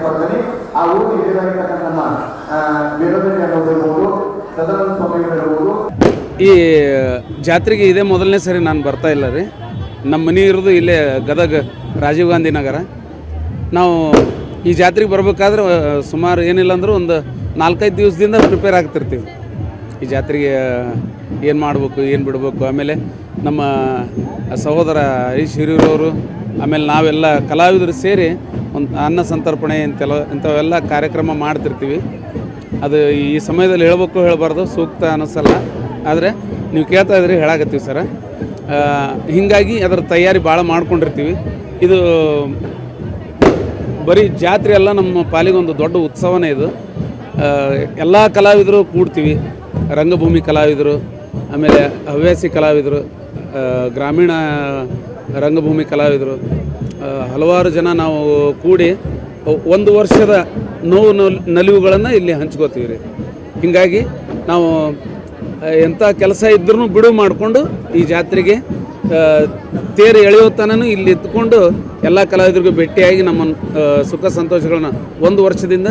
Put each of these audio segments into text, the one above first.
ಬರ್ತೀನಿ. ಆ ಊರಿಗೆ ಹಿರಿಯರಾಗಿರ್ತಕ್ಕಂಥ ನಮ್ಮ ವೀರಭದ್ರಿ ಅನ್ನೋದಿರ್ಬೋದು, ಸದಾನಂದ ಸ್ವಾಮಿಗಳಿರ್ಬೋದು. ಈ ಜಾತ್ರೆಗೆ ಇದೇ ಮೊದಲನೇ ಸರಿ ನಾನು ಬರ್ತಾ ಇಲ್ಲ ರೀ. ನಮ್ಮ ಮನೆ ಇರೋದು ಇಲ್ಲೇ ಗದಗ ರಾಜೀವ್ ಗಾಂಧಿ ನಗರ. ನಾವು ಈ ಜಾತ್ರೆಗೆ ಬರಬೇಕಾದ್ರೆ ಸುಮಾರು ಏನಿಲ್ಲ ಅಂದರೂ ಒಂದು 4-5 ದಿವಸದಿಂದ ಪ್ರಿಪೇರ್ ಆಗ್ತಿರ್ತೀವಿ. ಈ ಜಾತ್ರೆಗೆ ಏನು ಮಾಡಬೇಕು, ಏನು ಬಿಡಬೇಕು. ಆಮೇಲೆ ನಮ್ಮ ಸಹೋದರ ಹರೀಶ್ ಹಿರಿಯೂರವರು, ಆಮೇಲೆ ನಾವೆಲ್ಲ ಕಲಾವಿದರು ಸೇರಿ ಒಂದು ಅನ್ನ ಸಂತರ್ಪಣೆ ಇಂಥವೆಲ್ಲ ಕಾರ್ಯಕ್ರಮ ಮಾಡ್ತಿರ್ತೀವಿ. ಅದು ಈ ಸಮಯದಲ್ಲಿ ಹೇಳ್ಬೇಕು ಹೇಳಬಾರ್ದು, ಸೂಕ್ತ ಅನ್ನಿಸಲ್ಲ. ಆದರೆ ನೀವು ಕೇಳ್ತಾ ಇದ್ರಿ, ಹೇಳಾಕತ್ತೀವಿ ಸರ. ಹೀಗಾಗಿ ಅದರ ತಯಾರಿ ಭಾಳ ಮಾಡ್ಕೊಂಡಿರ್ತೀವಿ. ಇದು ಬರೀ ಜಾತ್ರೆ ಎಲ್ಲ ನಮ್ಮ ಪಾಲಿಗೊಂದು ದೊಡ್ಡ ಉತ್ಸವನೇ ಇದು. ಎಲ್ಲ ಕಲಾವಿದರು ಕೂಡ್ತೀವಿ. ರಂಗಭೂಮಿ ಕಲಾವಿದರು, ಆಮೇಲೆ ಹವ್ಯಾಸಿ ಕಲಾವಿದರು, ಗ್ರಾಮೀಣ ರಂಗಭೂಮಿ ಕಲಾವಿದರು, ಹಲವಾರು ಜನ ನಾವು ಕೂಡಿ ಒಂದು ವರ್ಷದ ನೋವು ನಲಿವುಗಳನ್ನು ಇಲ್ಲಿ ಹಂಚ್ಕೋತೀವಿ ರೀ. ಹೀಗಾಗಿ ನಾವು ಎಂಥ ಕೆಲಸ ಇದ್ರೂ ಬಿಡುವು ಮಾಡಿಕೊಂಡು ಈ ಜಾತ್ರೆಗೆ ತೇರು ಎಳೆಯುತ್ತಾನೂ ಇಲ್ಲಿ ಇದ್ದುಕೊಂಡು ಎಲ್ಲ ಕಲಾವಿದರಿಗೂ ಭೇಟಿಯಾಗಿ ನಮ್ಮ ಸುಖ ಸಂತೋಷಗಳನ್ನ, ಒಂದು ವರ್ಷದಿಂದ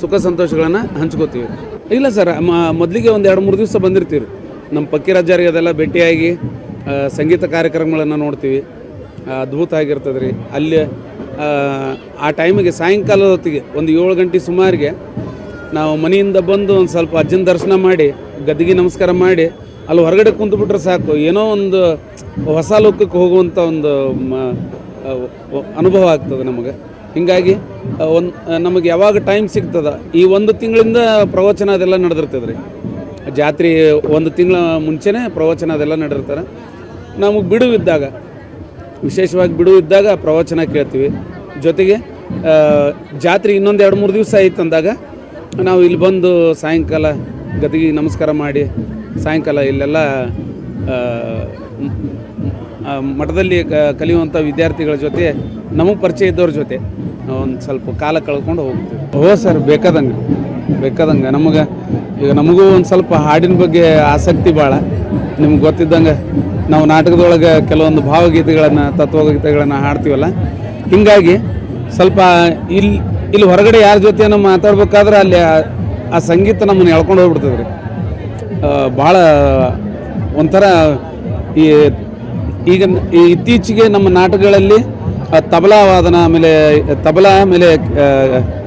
ಸುಖ ಸಂತೋಷಗಳನ್ನು ಹಂಚ್ಕೋತೀವಿ. ಇಲ್ಲ ಸರ್, ಮೊದಲಿಗೆ ಒಂದು 2-3 ದಿವಸ ಬಂದಿರ್ತೀವಿ ರೀ. ನಮ್ಮ ಪಕ್ಕಿರಾಜರಿಗೆ ಅದೆಲ್ಲ ಭೇಟಿಯಾಗಿ ಸಂಗೀತ ಕಾರ್ಯಕ್ರಮಗಳನ್ನು ನೋಡ್ತೀವಿ. ಅದ್ಭುತ ಆಗಿರ್ತದೆ ರೀ. ಅಲ್ಲಿ ಆ ಟೈಮಿಗೆ ಸಾಯಂಕಾಲದ ಹೊತ್ತಿಗೆ ಒಂದು 7 ಗಂಟೆ ಸುಮಾರಿಗೆ ನಾವು ಮನೆಯಿಂದ ಬಂದು ಒಂದು ಸ್ವಲ್ಪ ಅಜ್ಜನ ದರ್ಶನ ಮಾಡಿ, ಗದ್ದಿಗೆ ನಮಸ್ಕಾರ ಮಾಡಿ, ಅಲ್ಲಿ ಹೊರಗಡೆ ಕುಂತುಬಿಟ್ರೆ ಸಾಕು, ಏನೋ ಒಂದು ಹೊಸ ಲೋಕಕ್ಕೆ ಹೋಗುವಂಥ ಒಂದು ಅನುಭವ ಆಗ್ತದೆ ನಮಗೆ. ಹೀಗಾಗಿ ನಮಗೆ ಯಾವಾಗ ಟೈಮ್ ಸಿಗ್ತದೆ, ಈ 1 ತಿಂಗಳಿಂದ ಪ್ರವಚನ ಅದೆಲ್ಲ ನಡೆದಿರ್ತದೆ ರೀ. ಜಾತ್ರೆ 1 ತಿಂಗಳ ಮುಂಚೆನೇ ಪ್ರವಚನ ಅದೆಲ್ಲ ನಡೆದಿರ್ತಾರೆ. ನಮಗೆ ಬಿಡುವಿದ್ದಾಗ, ವಿಶೇಷವಾಗಿ ಬಿಡುವಿದ್ದಾಗ ಪ್ರವಚನ ಕೇಳ್ತೀವಿ. ಜೊತೆಗೆ ಜಾತ್ರೆ ಇನ್ನೊಂದು 2-3 ದಿವಸ ಆಯ್ತು ಅಂದಾಗ ನಾವು ಇಲ್ಲಿ ಬಂದು ಸಾಯಂಕಾಲ ಗದಿಗೆ ನಮಸ್ಕಾರ ಮಾಡಿ, ಸಾಯಂಕಾಲ ಇಲ್ಲೆಲ್ಲ ಮಠದಲ್ಲಿ ಕಲಿಯುವಂಥ ವಿದ್ಯಾರ್ಥಿಗಳ ಜೊತೆ, ನಮಗೆ ಪರಿಚಯ ಇದ್ದವ್ರ ಜೊತೆ ಒಂದು ಸ್ವಲ್ಪ ಕಾಲ ಕಳ್ಕೊಂಡು ಹೋಗ್ತೀವಿ. ಹೋ ಸರ್, ಬೇಕಾದಂಗೆ ನಮಗೆ ಈಗ ನಮಗೂ ಒಂದು ಸ್ವಲ್ಪ ಹಾಡಿನ ಬಗ್ಗೆ ಆಸಕ್ತಿ ಭಾಳ. ನಿಮ್ಗೆ ಗೊತ್ತಿದ್ದಂಗೆ ನಾವು ನಾಟಕದೊಳಗೆ ಕೆಲವೊಂದು ಭಾವಗೀತೆಗಳನ್ನು, ತತ್ವಗೀತೆಗಳನ್ನು ಹಾಡ್ತೀವಲ್ಲ. ಹೀಗಾಗಿ ಸ್ವಲ್ಪ ಇಲ್ಲಿ ಹೊರಗಡೆ ಯಾರ ಜೊತೆ ನಾವು ಮಾತಾಡ್ಬೇಕಾದ್ರೆ ಅಲ್ಲಿ ಆ ಸಂಗೀತ ನಮ್ಮನ್ನು ಎಳ್ಕೊಂಡು ಹೋಗ್ಬಿಡ್ತದೆ ರೀ. ಭಾಳ ಒಂಥರ ಈಗ ಇತ್ತೀಚೆಗೆ ನಮ್ಮ ನಾಟಕಗಳಲ್ಲಿ ತಬಲಾ ವಾದನ, ಆಮೇಲೆ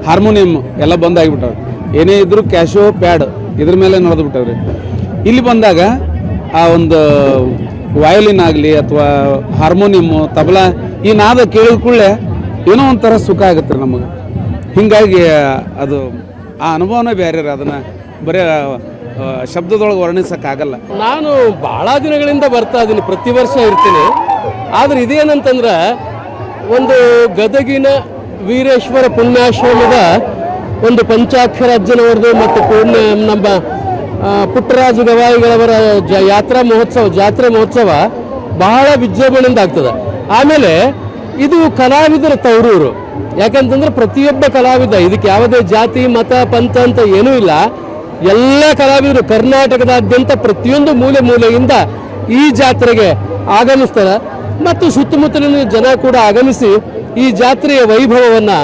ಹಾರ್ಮೋನಿಯಂ ಎಲ್ಲ ಬಂದಾಗಿಬಿಟ್ಟವ್ರಿ. ಏನೇ ಇದ್ದರೂ ಕ್ಯಾಶೋ ಪ್ಯಾಡ್ ಇದ್ರ ಮೇಲೆ ನಡೆದುಬಿಟ್ಟವ್ರಿ. ಇಲ್ಲಿ ಬಂದಾಗ ಆ ಒಂದು ವಯೋಲಿನ್ ಆಗಲಿ ಅಥವಾ ಹಾರ್ಮೋನಿಯಮ್ಮು, ತಬಲಾ ಈ ನಾದ ಕೇಳಿದ ಕೂಡಲೇ ಏನೋ ಒಂಥರ ಸುಖ ಆಗುತ್ತೆ ರೀ ನಮಗೆ. ಹೀಗಾಗಿ ಅದು ಆ ಅನುಭವನೇ ಬೇರೆ ರೀ. ಅದನ್ನು ಬರೀ ಶಬ್ದದೊಳಗೆ ವರ್ಣಿಸೋಕ್ಕಾಗಲ್ಲ. ನಾನು ಭಾಳ ದಿನಗಳಿಂದ ಬರ್ತಾ ಇದ್ದೀನಿ, ಪ್ರತಿ ವರ್ಷ ಇರ್ತೀನಿ. ಆದರೆ ಇದೇನಂತಂದ್ರೆ, ಒಂದು ಗದಗಿನ ವೀರೇಶ್ವರ ಪುಣ್ಯಾಶ್ರಮದ ಒಂದು ಪಂಚಾಕ್ಷರ ಅಜ್ಜನವರದು ಮತ್ತು ನಮ್ಮ ಪುಟ್ಟರಾಜ ಗವಾಯಿಗಳವರ ಜಾತ್ರೆ ಮಹೋತ್ಸವ ಬಹಳ ವಿಜೃಂಭಣೆಯಿಂದ ಆಗ್ತದೆ. ಆಮೇಲೆ ಇದು ಕಲಾವಿದರ ತವರೂರು. ಯಾಕಂತಂದ್ರೆ ಪ್ರತಿಯೊಬ್ಬ ಕಲಾವಿದ, ಇದಕ್ಕೆ ಯಾವುದೇ ಜಾತಿ ಮತ ಪಂಥ ಅಂತ ಏನೂ ಇಲ್ಲ. ಎಲ್ಲ ಕಲಾವಿದರು ಕರ್ನಾಟಕದಾದ್ಯಂತ ಪ್ರತಿಯೊಂದು ಮೂಲೆಯಿಂದ ಈ ಜಾತ್ರೆಗೆ ಆಗಮಿಸ್ತಾರೆ. ಮತ್ತು ಸುತ್ತಮುತ್ತಲಿನ ಜನ ಕೂಡ ಆಗಮಿಸಿ ಈ ಜಾತ್ರೆಯ ವೈಭವವನ್ನು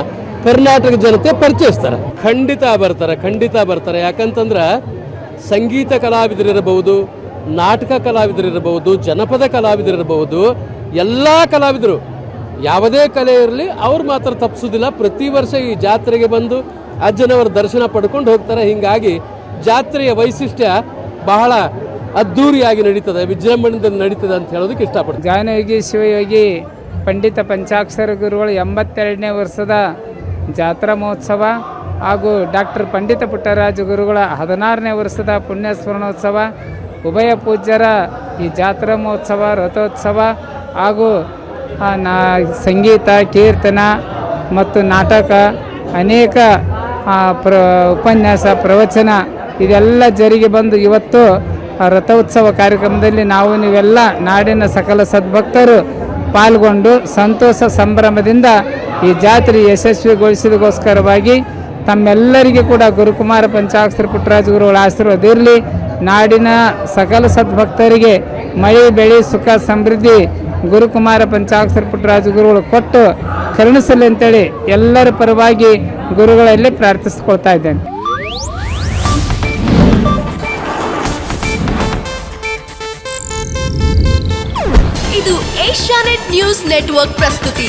ಕರ್ನಾಟಕ ಜನತೆ ಪರಿಚಯಿಸ್ತಾರೆ. ಖಂಡಿತ ಬರ್ತಾರೆ. ಯಾಕಂತಂದ್ರೆ ಸಂಗೀತ ಕಲಾವಿದರಿರಬಹುದು, ನಾಟಕ ಕಲಾವಿದರಿರಬಹುದು, ಜನಪದ ಕಲಾವಿದರಿರಬಹುದು, ಎಲ್ಲ ಕಲಾವಿದರು ಯಾವುದೇ ಕಲೆ ಇರಲಿ ಅವ್ರು ಮಾತ್ರ ತಪ್ಪಿಸೋದಿಲ್ಲ. ಪ್ರತಿ ವರ್ಷ ಈ ಜಾತ್ರೆಗೆ ಬಂದು ಅಜ್ಜನವರ ದರ್ಶನ ಪಡ್ಕೊಂಡು ಹೋಗ್ತಾರೆ. ಹೀಗಾಗಿ ಜಾತ್ರೆಯ ವೈಶಿಷ್ಟ್ಯ ಬಹಳ ಅದ್ಧೂರಿಯಾಗಿ ನಡೀತದೆ, ವಿಜೃಂಭಣೆಯಿಂದ ನಡೀತದೆ ಅಂತ ಹೇಳೋದಕ್ಕೆ ಇಷ್ಟಪಡ್ತೀನಿ. ಜ್ಞಾನಯೋಗಿ ಶಿವಯೋಗಿ ಪಂಡಿತ ಪಂಚಾಕ್ಷರ ಗುರುಗಳು 82ನೇ ವರ್ಷದ ಜಾತ್ರಾ ಮಹೋತ್ಸವ ಹಾಗೂ ಡಾಕ್ಟರ್ ಪಂಡಿತ ಪುಟ್ಟರಾಜ ಗುರುಗಳ 16ನೇ ವರ್ಷದ ಪುಣ್ಯಸ್ಮರಣೋತ್ಸವ, ಉಭಯ ಪೂಜ್ಯರ ಈ ಜಾತ್ರಾ ಮಹೋತ್ಸವ, ರಥೋತ್ಸವ ಹಾಗೂ ಸಂಗೀತ, ಕೀರ್ತನ ಮತ್ತು ನಾಟಕ, ಅನೇಕ ಉಪನ್ಯಾಸ, ಪ್ರವಚನ ಇದೆಲ್ಲ ಜರಿಗೆ ಬಂದು ಇವತ್ತು ರಥೋತ್ಸವ ಕಾರ್ಯಕ್ರಮದಲ್ಲಿ ನೀವೆಲ್ಲ ನಾಡಿನ ಸಕಲ ಸದ್ಭಕ್ತರು ಪಾಲ್ಗೊಂಡು ಸಂತೋಷ ಸಂಭ್ರಮದಿಂದ ಈ ಜಾತ್ರೆ ಯಶಸ್ವಿಗೊಳಿಸಿದಕ್ಕೋಸ್ಕರವಾಗಿ ತಮ್ಮೆಲ್ಲರಿಗೂ ಕೂಡ ಗುರುಕುಮಾರ ಪಂಚಾಕ್ಷರ ಪುಟ್ಟರಾಜ ಗುರುಗಳ ಆಶೀರ್ವಾದ ಇರಲಿ. ನಾಡಿನ ಸಕಲ ಸದ್ಭಕ್ತರಿಗೆ ಮಳೆ ಬೆಳೆ ಸುಖ ಸಮೃದ್ಧಿ ಗುರುಕುಮಾರ ಪಂಚಾಕ್ಷರ ಪುಟ್ಟರಾಜ ಗುರುಗಳು ಕೊಟ್ಟು ಕರುಣಿಸಲಿ ಅಂತೇಳಿ ಎಲ್ಲರ ಪರವಾಗಿ ಗುರುಗಳಲ್ಲಿ ಪ್ರಾರ್ಥಿಸ್ಕೊಳ್ತಾ ಇದ್ದೇನೆ. ಇದು ಏಷ್ಯಾನೆಟ್ ನ್ಯೂಸ್ ನೆಟ್ವರ್ಕ್ ಪ್ರಸ್ತುತಿ.